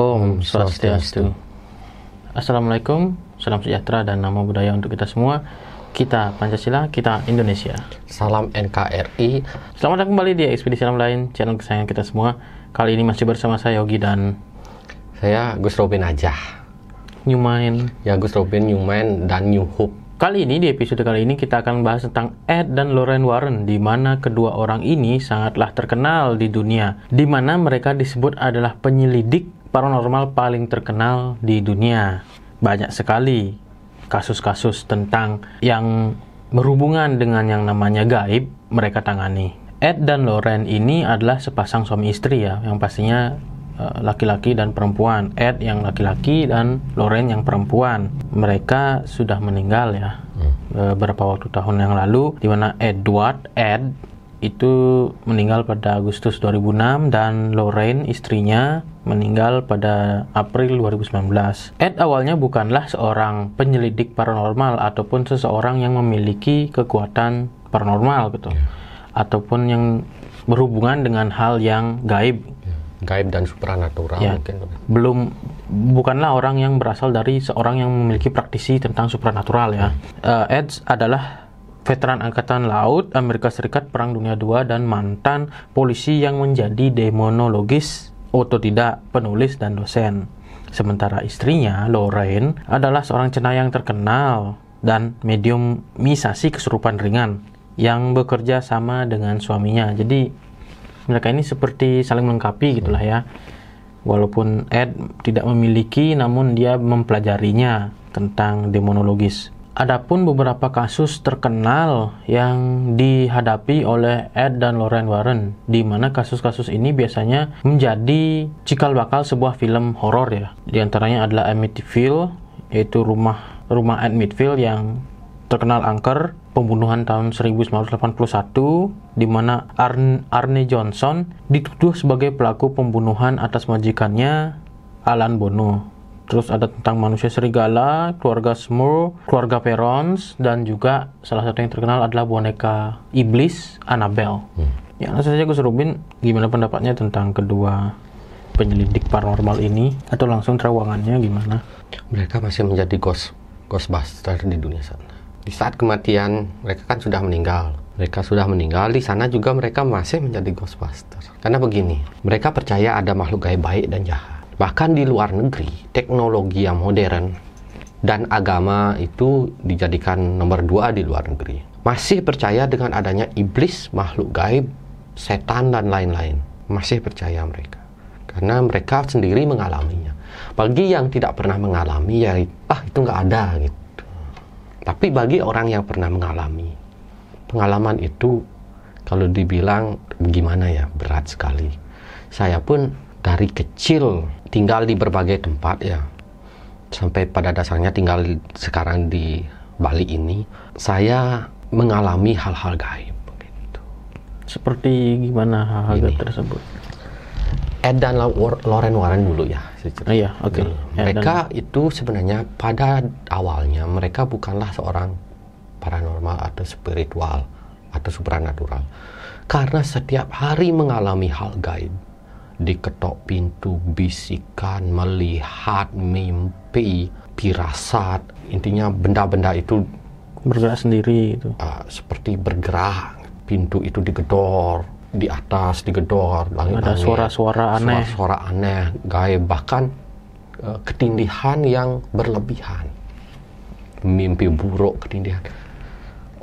Om Swastiastu. Assalamualaikum, salam sejahtera dan namo buddhaya untuk kita semua. Kita Pancasila, kita Indonesia. Salam NKRI. Selamat datang kembali di Ekspedisi Alam Lain, channel kesayangan kita semua. Kali ini masih bersama saya Yogi dan saya Gus Robin aja. Newman. Ya, Gus Robin, Newman, dan New Hope. Kali ini, di episode kali ini kita akan bahas tentang Ed dan Lorraine Warren, di mana kedua orang ini sangatlah terkenal di dunia, di mana mereka disebut adalah penyelidik paranormal paling terkenal di dunia. Banyak sekali kasus-kasus tentang yang berhubungan dengan yang namanya gaib mereka tangani. Ed dan Lorraine ini adalah sepasang suami istri ya, yang pastinya laki-laki dan perempuan. Ed yang laki-laki dan Lorraine yang perempuan. Mereka sudah meninggal ya beberapa waktu tahun yang lalu, di mana Ed itu meninggal pada Agustus 2006 dan Lorraine istrinya meninggal pada April 2019. Ed awalnya bukanlah seorang penyelidik paranormal ataupun seseorang yang memiliki kekuatan paranormal gitu, ataupun yang berhubungan dengan hal yang gaib. Gaib dan supranatural ya, mungkin. Bukanlah orang yang berasal dari seorang yang memiliki praktisi tentang supranatural ya. Ed adalah veteran Angkatan Laut Amerika Serikat Perang Dunia II dan mantan polisi yang menjadi demonologis, otodidak, penulis, dan dosen. Sementara istrinya, Lorraine, adalah seorang cenayang terkenal dan mediumisasi kesurupan ringan yang bekerja sama dengan suaminya. Jadi mereka ini seperti saling melengkapi gitulah ya. Walaupun Ed tidak memiliki, namun dia mempelajarinya tentang demonologis. Adapun beberapa kasus terkenal yang dihadapi oleh Ed dan Lorraine Warren, di mana kasus-kasus ini biasanya menjadi cikal bakal sebuah film horor ya. Di antaranya adalah Amityville, yaitu rumah Amityville yang terkenal angker, pembunuhan tahun 1981, di mana Arne Johnson dituduh sebagai pelaku pembunuhan atas majikannya Alan Bono. Terus ada tentang manusia serigala, keluarga Smurf, keluarga Perrons, dan juga salah satu yang terkenal adalah boneka iblis Annabelle. Ya, langsung saja Gus Robin, gimana pendapatnya tentang kedua penyelidik paranormal ini, atau langsung terawangannya gimana? Mereka masih menjadi ghostbuster di dunia sana. Di saat kematian mereka kan sudah meninggal. Mereka sudah meninggal, di sana juga mereka masih menjadi ghostbuster. Karena begini, mereka percaya ada makhluk gaib baik dan jahat. Bahkan di luar negeri, teknologi yang modern dan agama itu dijadikan nomor 2 di luar negeri. Masih percaya dengan adanya iblis, makhluk gaib, setan, dan lain-lain. Masih percaya mereka. Karena mereka sendiri mengalaminya. Bagi yang tidak pernah mengalami, ya itu nggak ada gitu. Tapi bagi orang yang pernah mengalami, pengalaman itu kalau dibilang gimana ya, berat sekali. Saya pun dari kecil tinggal di berbagai tempat ya, sampai pada dasarnya tinggal sekarang di Bali ini, saya mengalami hal-hal gaib gitu. Seperti gimana hal-hal gaib tersebut? Ed dan Lorraine Warren dulu ya. Iya, oke. Mereka itu sebenarnya pada awalnya mereka bukanlah seorang paranormal atau spiritual atau supranatural. Karena setiap hari mengalami hal gaib. Diketok pintu, bisikan, melihat, mimpi, firasat. Intinya benda-benda itu bergerak sendiri itu. Seperti bergerak, pintu itu digedor, di atas digedor, ada suara-suara aneh, gaib, bahkan ketindihan yang berlebihan, mimpi buruk, ketindihan.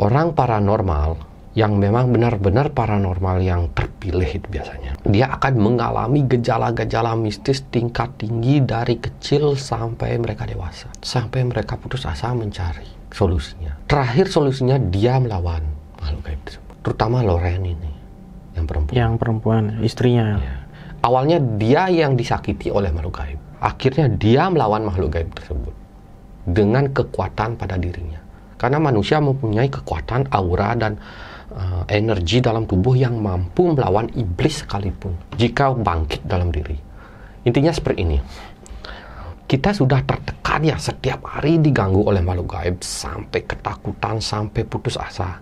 Orang paranormal yang memang benar-benar paranormal yang terpilih itu biasanya, dia akan mengalami gejala-gejala mistis tingkat tinggi dari kecil sampai mereka dewasa, sampai mereka putus asa mencari solusinya. Terakhir solusinya dia melawan makhluk gaib tersebut, terutama Lorraine ini. Yang perempuan, istrinya. Ya. Awalnya dia yang disakiti oleh makhluk gaib. Akhirnya dia melawan makhluk gaib tersebut dengan kekuatan pada dirinya. Karena manusia mempunyai kekuatan aura dan energi dalam tubuh yang mampu melawan iblis sekalipun jika bangkit dalam diri. Intinya seperti ini. Kita sudah tertekan ya, setiap hari diganggu oleh makhluk gaib sampai ketakutan, sampai putus asa.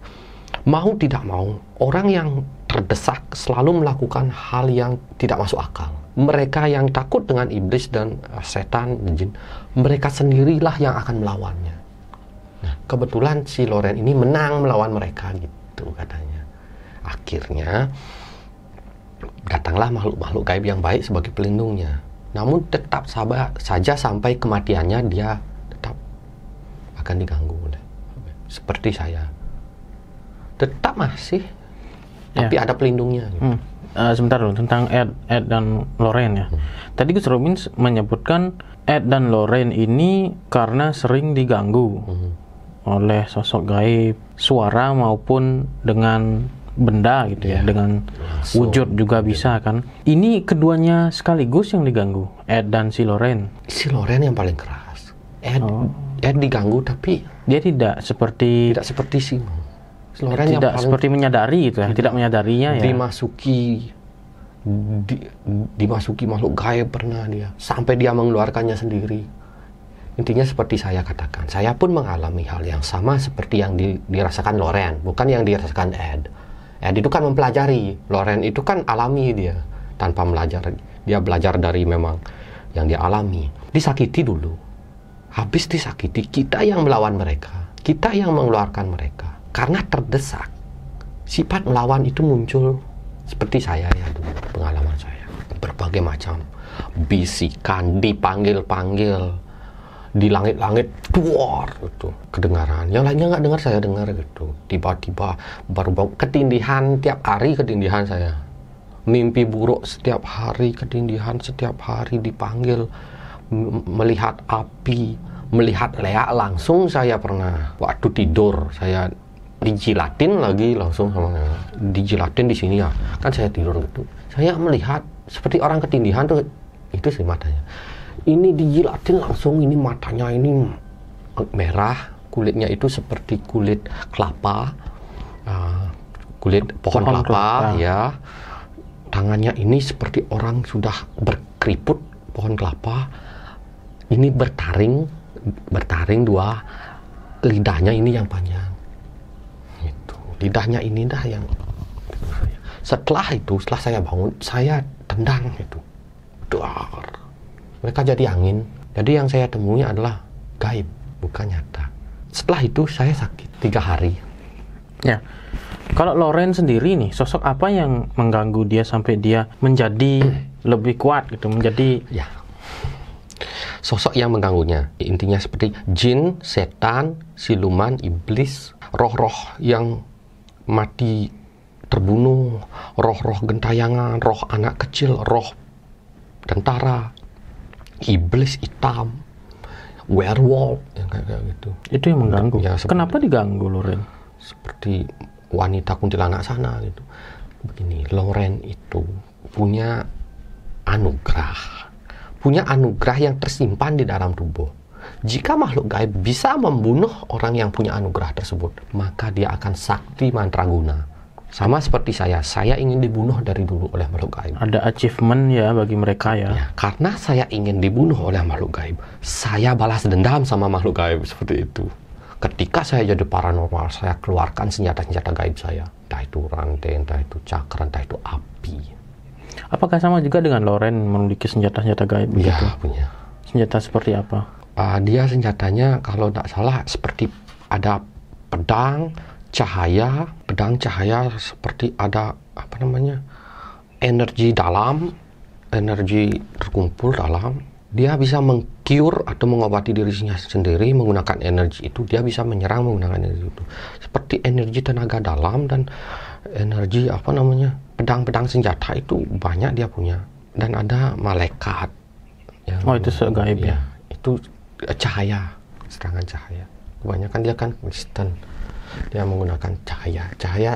Mau tidak mau, orang yang terdesak selalu melakukan hal yang tidak masuk akal. mereka yang takut dengan iblis dan setan, jin, mereka sendirilah yang akan melawannya. Nah, kebetulan si Loren ini menang melawan mereka gitu katanya. Akhirnya datanglah makhluk-makhluk gaib yang baik sebagai pelindungnya. Namun tetap saja sampai kematiannya dia tetap akan diganggu oleh seperti saya. Tetap masih, tapi ada pelindungnya. Gitu. Sebentar dulu tentang Ed dan Loren ya. Tadi Gus Robin menyebutkan Ed dan Loren ini karena sering diganggu oleh sosok gaib, suara maupun dengan benda gitu ya, dengan wujud juga bisa kan. Ini keduanya sekaligus yang diganggu, Ed dan si Loren. Si Loren yang paling keras. Ed diganggu tapi dia tidak seperti si Loren yang tidak seperti menyadari gitu ya, tidak menyadarinya ya. Dimasuki makhluk gaib pernah dia, sampai dia mengeluarkannya sendiri. Intinya seperti saya katakan, saya pun mengalami hal yang sama seperti yang dirasakan Loren, bukan yang dirasakan Ed. Ed itu kan mempelajari, Loren itu kan alami dia, tanpa belajar. Dia belajar dari memang yang dia alami. Disakiti dulu, habis disakiti, kita yang melawan mereka, kita yang mengeluarkan mereka. Karena terdesak, sifat melawan itu muncul seperti saya ya dulu, pengalaman saya. Berbagai macam bisikan, dipanggil-panggil, di langit-langit, duar gitu, kedengaran. Yang lainnya nggak dengar, saya dengar gitu. Tiba-tiba baru ketindihan tiap hari, ketindihan saya. Mimpi buruk setiap hari, ketindihan setiap hari, dipanggil, melihat api, melihat leak langsung. Saya pernah waktu tidur, saya dijilatin lagi langsung sama dijilatin di sini ya, kan saya tidur gitu, saya melihat seperti orang ketindihan tuh, itu sih matanya, ini dijilatin langsung, ini matanya ini merah, kulitnya itu seperti kulit kelapa, kulit pohon kelapa ya, tangannya ini seperti orang sudah berkeriput pohon kelapa, ini bertaring dua, lidahnya ini yang panjang. Lidahnya ini dah yang. Setelah saya bangun, saya tendang itu. Duar. Mereka jadi angin. Jadi yang saya temui adalah gaib, bukan nyata. Setelah itu saya sakit 3 hari. Ya. Kalau Loren sendiri nih, sosok apa yang mengganggu dia sampai dia menjadi lebih kuat gitu, menjadi ya. Sosok yang mengganggunya, intinya seperti jin, setan, siluman, iblis, roh-roh yang mati terbunuh, roh-roh gentayangan, roh anak kecil, roh tentara, iblis hitam, werewolf, yang kayak gitu. Itu yang mengganggu. Ya, kenapa diganggu Loren? Seperti wanita kuntilanak sana gitu. Begini, Loren itu punya anugerah yang tersimpan di dalam tubuh. Jika makhluk gaib bisa membunuh orang yang punya anugerah tersebut, maka dia akan sakti mantraguna. Sama seperti saya ingin dibunuh dari dulu oleh makhluk gaib. Ada achievement ya bagi mereka ya. Karena saya ingin dibunuh oleh makhluk gaib, saya balas dendam sama makhluk gaib seperti itu. Ketika saya jadi paranormal, saya keluarkan senjata-senjata gaib saya. Entah itu rantai, entah itu cakra, entah itu api. Apakah sama juga dengan Loren memiliki senjata-senjata gaib? Iya, punya. Senjata seperti apa? Dia senjatanya kalau tidak salah seperti ada pedang cahaya seperti ada energi dalam, energi terkumpul dalam. Dia bisa meng-cure atau mengobati dirinya sendiri menggunakan energi itu. Dia bisa menyerang menggunakan energi itu. Seperti energi tenaga dalam dan energi pedang-pedang senjata itu banyak dia punya. Dan ada malaikat. Itu gaib ya? Itu cahaya, serangan cahaya. Kebanyakan dia kan Kristen. Dia menggunakan cahaya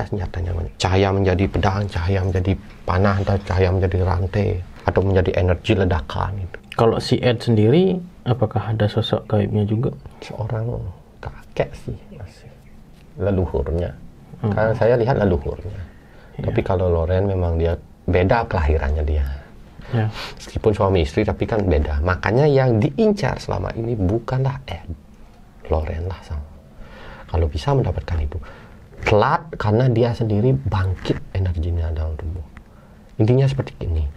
senjatanya. Cahaya menjadi pedang, cahaya menjadi panah, atau cahaya menjadi rantai, atau menjadi energi ledakan itu. Kalau si Ed sendiri, apakah ada sosok gaibnya juga? Seorang kakek sih, masih leluhurnya. Karena saya lihat leluhurnya. Tapi kalau Loren memang dia beda kelahirannya dia. Ya. Meskipun suami istri tapi kan beda. Makanya yang diincar selama ini bukanlah Ed, Loren lah sama. Kalau bisa mendapatkan itu telat karena dia sendiri bangkit energinya dalam tubuh. Intinya seperti ini.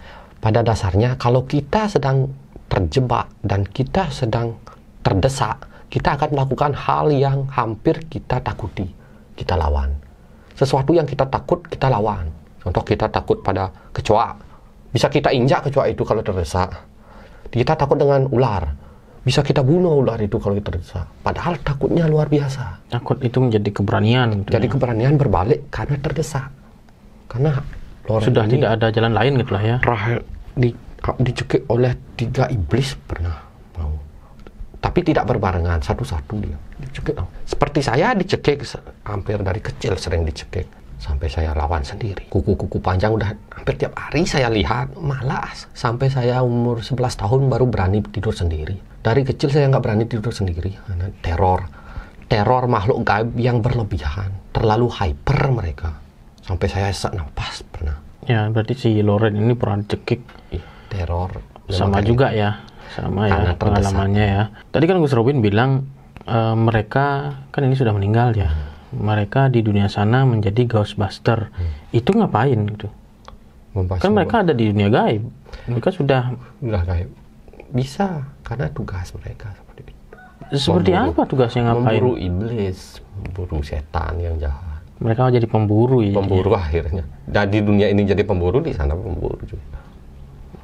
pada dasarnya kalau kita sedang terjebak dan kita sedang terdesak, kita akan melakukan hal yang hampir kita takuti, kita lawan. Sesuatu yang kita takut, kita lawan. Contoh, kita takut pada kecoa, bisa kita injak kecoa itu kalau terdesak. Kita takut dengan ular, bisa kita bunuh ular itu kalau kita terdesak. Padahal takutnya luar biasa. Takut itu menjadi keberanian gitu. Jadi keberanian berbalik karena terdesak. Karena Loren sudah ini tidak ada jalan lain gitu lah ya. Dicekik oleh 3 iblis pernah mau. Tapi tidak berbarengan, satu-satu dia dicekik. Seperti saya dicekik hampir dari kecil, sering dicekik sampai saya lawan sendiri. Kuku-kuku panjang udah hampir tiap hari saya lihat, malas. Sampai saya umur 11 tahun baru berani tidur sendiri. Dari kecil saya nggak berani tidur sendiri karena teror makhluk gaib yang berlebihan, terlalu hyper mereka. Sampai saya sesak nafas pernah. Ya, berarti si Loren ini pernah dicekik. Teror. Sama juga ya. Sama ya pengalamannya ya. Tadi kan Gus Robin bilang mereka kan ini sudah meninggal ya. Mereka di dunia sana menjadi Ghostbuster. Itu ngapain gitu? Kan mereka ada di dunia gaib. Mereka sudah gaib. Bisa karena tugas mereka seperti itu. Seperti apa tugasnya, ngapain? Memburu iblis, memburu setan yang jahat. Mereka jadi pemburu ya. Pemburu akhirnya. Dan di dunia ini jadi pemburu, di sana pemburu juga.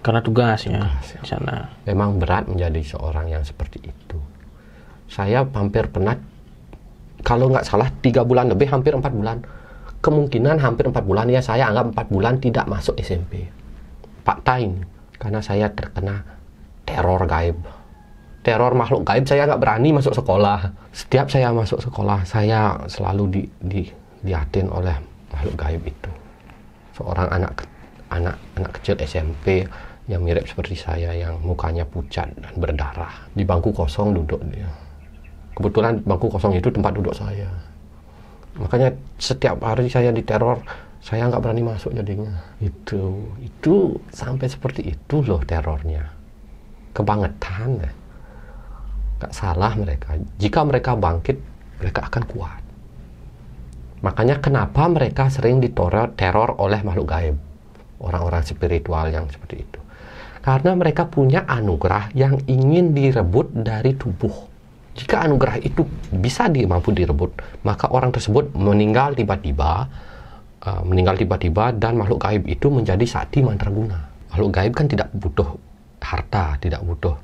Karena tugasnya di sana. Memang berat menjadi seorang yang seperti itu. Saya hampir pernah, kalau nggak salah 3 bulan lebih, hampir 4 bulan. Kemungkinan hampir 4 bulan ya, saya anggap 4 bulan tidak masuk SMP. Fakta ini. Karena saya terkena teror gaib. Teror makhluk gaib, saya nggak berani masuk sekolah. Setiap saya masuk sekolah, saya selalu dilihatin oleh makhluk gaib itu. Seorang anak kecil SMP yang mirip seperti saya, yang mukanya pucat dan berdarah. Di bangku kosong duduk dia. Kebetulan bangku kosong itu tempat duduk saya. Makanya setiap hari saya diteror, saya nggak berani masuk jadinya. Itu sampai seperti itu loh terornya. Kebangetan ya. Nggak salah mereka. Jika mereka bangkit, mereka akan kuat. Makanya kenapa mereka sering diteror oleh makhluk gaib. Orang-orang spiritual yang seperti itu. Karena mereka punya anugerah yang ingin direbut dari tubuh. Jika anugerah itu bisa mampu direbut, maka orang tersebut meninggal tiba-tiba dan makhluk gaib itu menjadi sakti mandraguna. Makhluk gaib kan tidak butuh harta, tidak butuh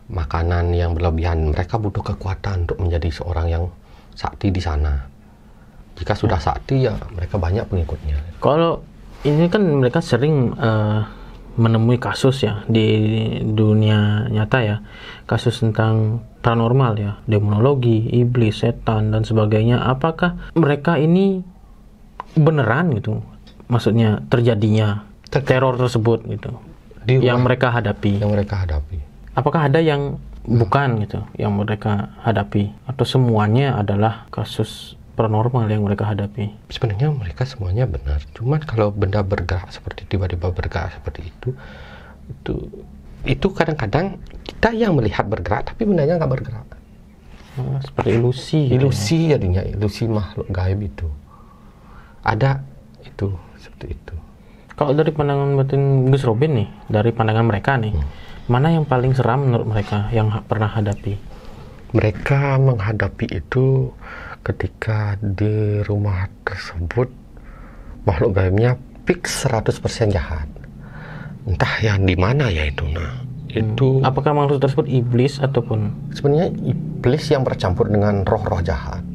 makanan yang berlebihan. Mereka butuh kekuatan untuk menjadi seorang yang sakti di sana. Jika sudah sakti, ya mereka banyak pengikutnya. Kalau ini kan mereka sering menemui kasus ya di dunia nyata ya, kasus tentang paranormal ya, demonologi, iblis, setan dan sebagainya. Apakah mereka ini beneran gitu? Maksudnya terjadinya teror tersebut gitu, yang mereka hadapi. Apakah ada yang bukan gitu, yang mereka hadapi, atau semuanya adalah kasus paranormal yang mereka hadapi? Sebenarnya mereka semuanya benar. Cuman kalau benda bergerak seperti tiba-tiba bergerak seperti itu kadang-kadang kita yang melihat bergerak tapi bendanya nggak bergerak. Seperti ilusi. Ilusi jadinya, ilusi makhluk gaib itu. Ada itu seperti itu. Kalau dari pandangan batin Gus Robin nih, dari pandangan mereka nih, mana yang paling seram menurut mereka yang pernah hadapi? Mereka menghadapi itu ketika di rumah tersebut makhluk gaibnya fix 100% jahat. Entah yang di mana ya itu. Itu apakah makhluk tersebut iblis ataupun sebenarnya iblis yang bercampur dengan roh-roh jahat.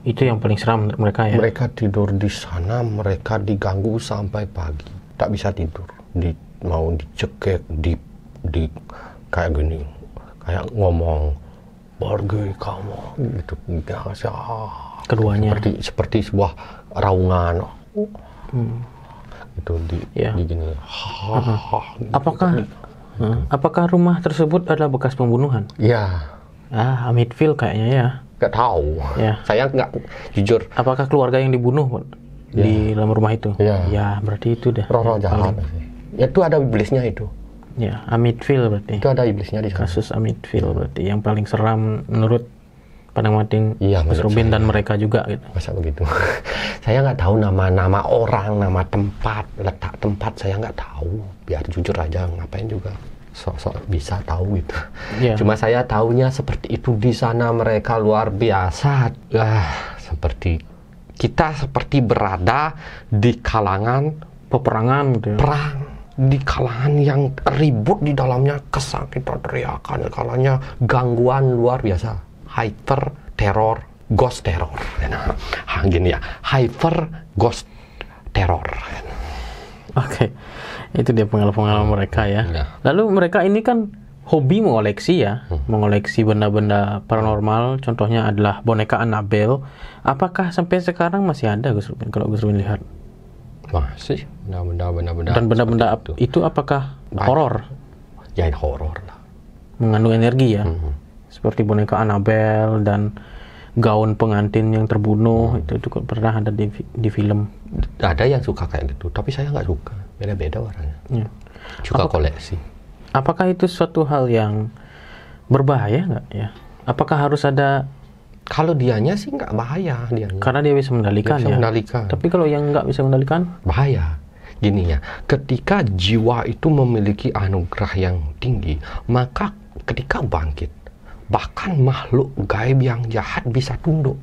Itu yang paling seram menurut mereka ya. Mereka tidur di sana, mereka diganggu sampai pagi. Tak bisa tidur. Mau dicekik, di kayak gini. Kayak ngomong, "Pergi kamu," gitu. Keduanya seperti sebuah raungan. Itu di gini. Apakah rumah tersebut adalah bekas pembunuhan? Ya. Hamidville kayaknya ya. Gak tahu. Ya. Saya nggak jujur. Apakah keluarga yang dibunuh di dalam rumah itu? Ya, berarti itu deh. Roh-roh jahat. Ya, itu ada iblisnya itu. Ya, Hamidville berarti. Itu ada iblisnya di sana. Kasus Hamidville berarti yang paling seram menurut Padang Matin, Iya, Mas menurut Rubin saya. dan mereka juga gitu. Masa begitu? Saya nggak tahu nama-nama orang, nama tempat, letak tempat saya nggak tahu. Biar jujur aja, ngapain juga sok-sok bisa tahu gitu. Iya. Cuma saya tahunya seperti itu di sana mereka luar biasa. Seperti kita seperti berada di kalangan Peperangan gitu ya. perang, di kalangan yang ribut di dalamnya, kesakitan, teriakan, kalanya gangguan luar biasa, hyper teror, ghost terror. Nah, gini ya, hyper ghost terror. Oke. Itu dia pengalaman mereka ya. Ya. Lalu mereka ini kan hobi mengoleksi ya, mengoleksi benda-benda paranormal. Contohnya adalah boneka Annabelle. Apakah sampai sekarang masih ada, Gus Rubin? Kalau Gus Rubin lihat. Masih benda-benda Dan benda-benda seperti itu. itu apakah Banyak. horor? Ya horor lah. Mengandung energi ya. Mhm. Seperti boneka Annabelle dan gaun pengantin yang terbunuh itu juga pernah ada di film. Ada yang suka kayak gitu, tapi saya nggak suka. Beda-beda orangnya. Ya. Suka koleksi. Apakah itu suatu hal yang berbahaya nggak ya? Apakah harus ada, Kalau dianya sih nggak bahaya, dianya. karena dia bisa mengendalikan Dia bisa ya? mengendalikan. Tapi kalau yang nggak bisa mengendalikan, Bahaya. Gini ya, ketika jiwa itu memiliki anugerah yang tinggi, maka ketika bangkit, bahkan makhluk gaib yang jahat bisa tunduk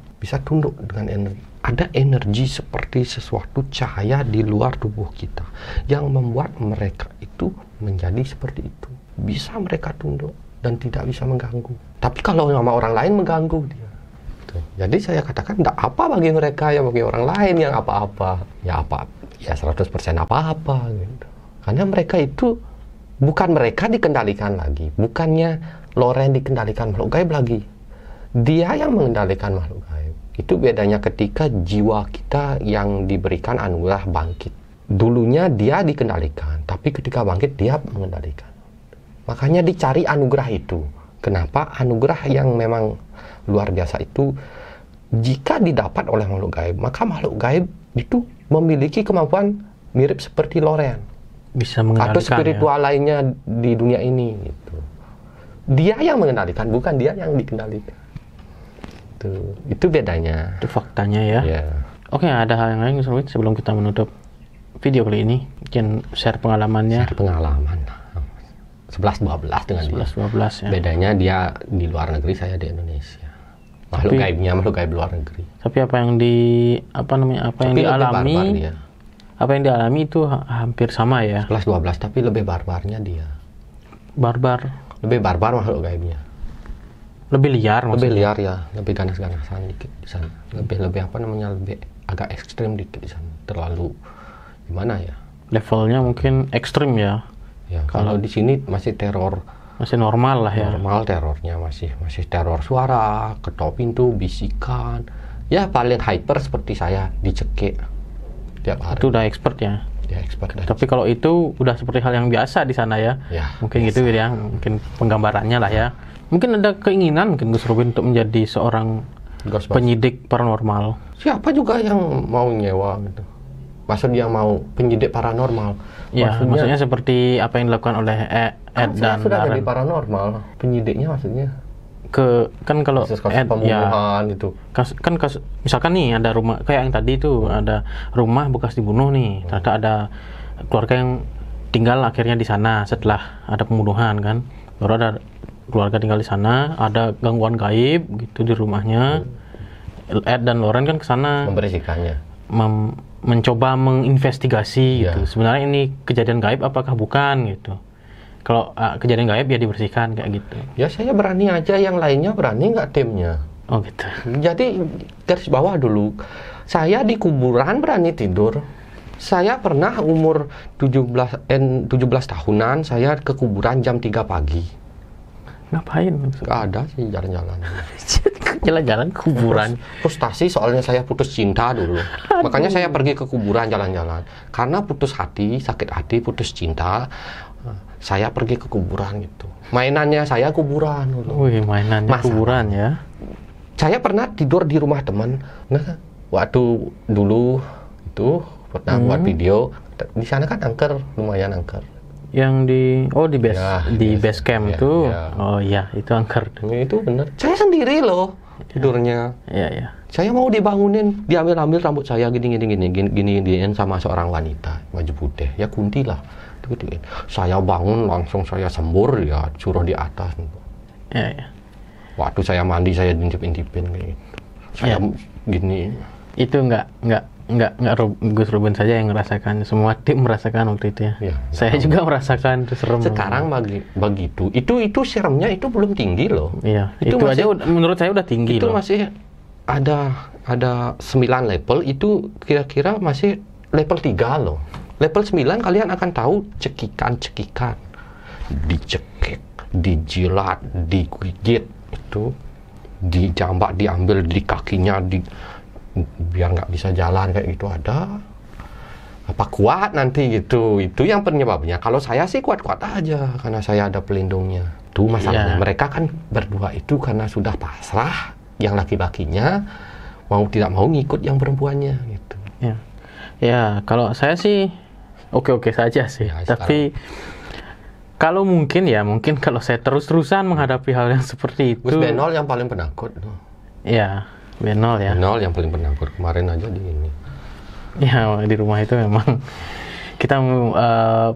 dengan energi. Ada energi seperti sesuatu cahaya di luar tubuh kita yang membuat mereka itu menjadi seperti itu. Bisa mereka tunduk dan tidak bisa mengganggu. Tapi kalau sama orang lain mengganggu dia. Jadi saya katakan tidak apa bagi mereka, ya bagi orang lain yang apa-apa. Ya 100% apa-apa gitu. Karena mereka itu bukan mereka dikendalikan lagi, bukannya Loren dikendalikan makhluk gaib lagi. Dia yang mengendalikan makhluk gaib. Itu bedanya ketika jiwa kita yang diberikan anugerah bangkit. Dulunya dia dikendalikan, tapi ketika bangkit dia mengendalikan. Makanya dicari anugerah itu. Kenapa? Anugerah yang memang luar biasa itu jika didapat oleh makhluk gaib, maka makhluk gaib itu memiliki kemampuan mirip seperti Loren bisa mengendalikan atau spiritual lainnya di dunia ini gitu. Dia yang mengendalikan, bukan dia yang dikendalikan. Itu bedanya. Itu faktanya ya. Ya. Oke, ada hal yang lain Gus Rubin sebelum kita menutup video kali ini? Mungkin share pengalamannya. Share pengalaman 11-12 dengan dia. 11-12 ya. Bedanya dia di luar negeri, saya di Indonesia. Makhluk gaibnya makhluk gaib luar negeri. Tapi apa yang dialami, dia. apa yang dialami itu hampir sama ya. 11-12 tapi lebih barbarnya dia. Barbar. Lebih barbar makhluk gaibnya. Lebih liar maksudnya. Lebih liar ya, lebih ganas-ganasan dikit di sana. Lebih lebih agak ekstrim dikit di sana. Terlalu gimana ya? Levelnya mungkin ekstrim ya. Ya, kalau di sini masih teror Masih normal lah ya. normal, terornya masih teror suara, ketok pintu, bisikan. Ya paling hyper seperti saya dicekik tiap hari. Itu udah expert ya. Ya expert dah. Tapi kalau itu udah seperti hal yang biasa di sana ya. Ya, Mungkin gitu ya, mungkin penggambarannya lah ya. Mungkin ada keinginan mungkin Gus Rubin untuk menjadi seorang Ghostbusters. penyidik paranormal. Siapa juga yang mau nyewa gitu. Maksudnya mau penyidik paranormal. Ya, maksudnya seperti apa yang dilakukan oleh Ed Kan saya dan sudah Darren. jadi paranormal. Penyidiknya maksudnya Kan kalau kasus-kasus Ed ya pembunuhan itu. misalkan nih ada rumah kayak yang tadi itu ada rumah bekas dibunuh nih. Ternyata ada keluarga yang tinggal akhirnya di sana setelah ada pembunuhan kan. Baru ada keluarga tinggal di sana, ada gangguan gaib gitu di rumahnya. Ed dan Loren kan ke sana Membersihkannya. mencoba menginvestigasi Ya. gitu. Sebenarnya ini kejadian gaib apakah bukan gitu. Kalau kejadian gaib ya dibersihkan kayak gitu. Ya saya berani aja, yang lainnya berani nggak timnya. Oh gitu. Jadi garis bawah dulu, saya di kuburan berani tidur. Saya pernah umur 17 tahunan, saya ke kuburan jam 3 pagi. Ngapain? Nggak ada sih jalan-jalan. Jalan-jalan kuburan. Frustasi soalnya saya putus cinta dulu. Makanya saya pergi ke kuburan jalan-jalan. Karena putus hati, sakit hati, putus cinta, saya pergi ke kuburan gitu. Mainannya saya kuburan dulu. Wih, mainannya kuburan ya. Saya pernah tidur di rumah teman. Nah, waktu dulu itu pernah buat video. Di sana kan angker, lumayan angker. Yang di base Ya, di biasa. base camp Ya, itu. ya. Oh iya, itu angker. Itu bener. Saya sendiri loh. tidurnya. Iya. Saya mau dibangunin, diambil rambut saya gini sama seorang wanita baju putih. Ya kuntilah. Saya bangun langsung saya sembur, ya suruh di atas. Iya. Waktu saya mandi saya intip-intipin gitu. Saya gini. Itu enggak Gus Robin saja yang merasakan, semua tim merasakan waktu itu ya. Saya juga merasakan, itu serem. Sekarang begitu. Itu seremnya itu belum tinggi loh. Iya. Itu masih, aja menurut saya udah tinggi itu loh. Itu masih ada 9 level, itu kira-kira masih level 3 loh. Level 9 kalian akan tahu cekikan, dicekik, dijilat, digigit, itu dijambak, diambil di kakinya, biar nggak bisa jalan kayak gitu ada. Apa kuat nanti gitu. Itu yang penyebabnya. Kalau saya sih kuat-kuat aja karena saya ada pelindungnya. Itu masalahnya. Mereka kan berdua itu karena sudah pasrah, yang laki-lakinya mau tidak mau ngikut yang perempuannya gitu. Ya, kalau saya sih oke-oke saja sih. Tapi kalau mungkin kalau saya terus-terusan menghadapi hal yang seperti itu. Gus Benol yang paling penakut. Iya, Benol ya. Benol yang paling penakut kemarin aja di ini. Ya, di rumah itu memang kita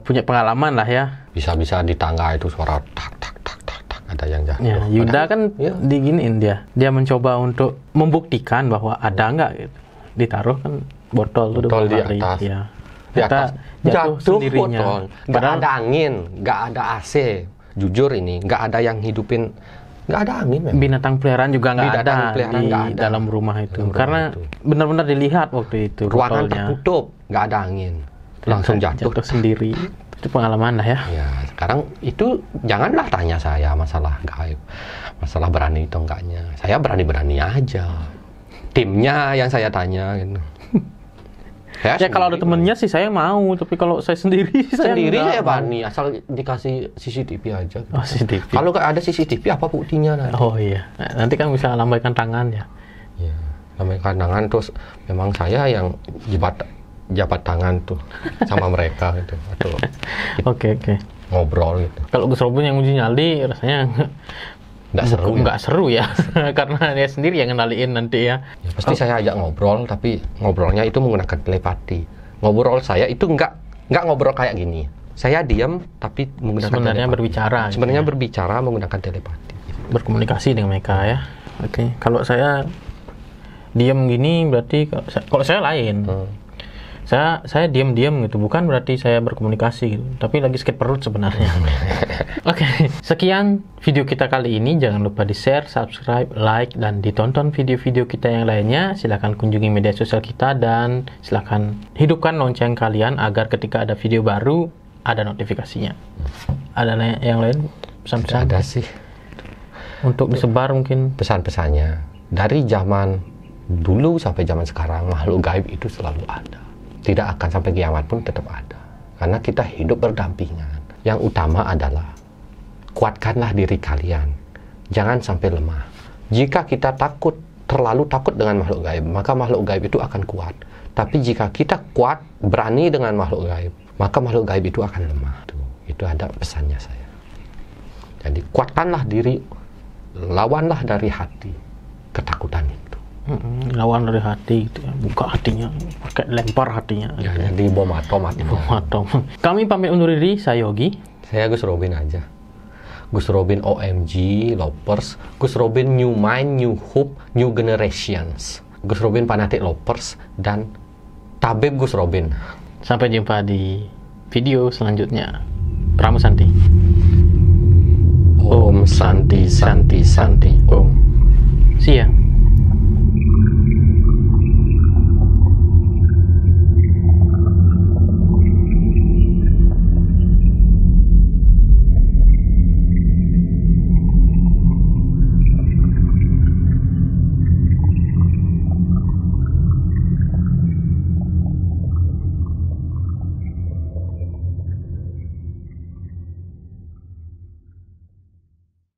punya pengalaman lah ya. Bisa-bisa di tangga itu suara tak ada yang jatuh. Ya, Yuda kan diginiin dia mencoba untuk membuktikan bahwa ada nggak gitu. Ditaruh kan botol di atas. Ya. Di atas jatuh sendirinya. botol. Nggak ada angin, nggak ada AC. Jujur ini nggak ada yang hidupin, nggak ada angin memang. Binatang peliharaan juga nggak ada di dalam rumah itu. Karena benar-benar dilihat waktu itu ruangan botolnya tertutup, nggak ada angin, langsung jatuh sendiri. Itu pengalaman lah ya. Ya, sekarang itu janganlah tanya saya masalah gaib, masalah berani atau enggaknya. Saya berani aja. Timnya yang saya tanya gitu. Ya kalau ada temennya sih saya mau, tapi kalau saya sendiri saya berani, asal dikasih CCTV aja gitu. CCTV. Kalau nggak ada CCTV apa buktinya nanti? Oh iya, nanti kan bisa lambaikan tangan ya. Iya, lambaikan tangan terus memang saya yang jabat tangan tuh sama mereka gitu. Atau Oke. ngobrol gitu. Kalau Gus Robin yang uji nyali rasanya nggak seru ya karena dia sendiri yang ngendaliin nanti ya. Pasti saya ajak ngobrol, tapi ngobrolnya itu menggunakan telepati. Ngobrol saya itu nggak ngobrol kayak gini. Saya diam tapi menggunakan sebenarnya telepati. Berbicara menggunakan telepati. Berkomunikasi dengan mereka ya. Oke. Kalau saya diam gini berarti kalau saya lain. Saya diam-diam gitu, bukan berarti saya berkomunikasi gitu, tapi lagi sakit perut sebenarnya. Oke, sekian video kita kali ini. Jangan lupa di-share, subscribe, like, dan ditonton video-video kita yang lainnya. Silahkan kunjungi media sosial kita dan silahkan hidupkan lonceng kalian agar ketika ada video baru ada notifikasinya. Ada yang lain pesan-pesan? Ada sih. Untuk disebar mungkin pesan-pesannya dari zaman dulu sampai zaman sekarang, makhluk gaib itu selalu ada. Tidak akan sampai kiamat pun tetap ada. Karena kita hidup berdampingan. Yang utama adalah kuatkanlah diri kalian. Jangan sampai lemah. Jika kita terlalu takut dengan makhluk gaib, maka makhluk gaib itu akan kuat. Tapi jika kita kuat, berani dengan makhluk gaib, maka makhluk gaib itu akan lemah. Itu ada pesannya saya. Jadi kuatkanlah diri, lawanlah dari hati ketakutan itu. Lawan dari hati gitu ya. Buka hatinya, pakai lempar hatinya ya, jadi bom atom. Kami pamit undur diri. Saya Yogi, saya Gus Robin aja. Gus Robin OMG Lovers, Gus Robin New Mind, New Hope, New Generations, Gus Robin Fanatic Lovers, dan Tabib Gus Robin. Sampai jumpa di video selanjutnya. Pramu Santi. Om Santi Santi.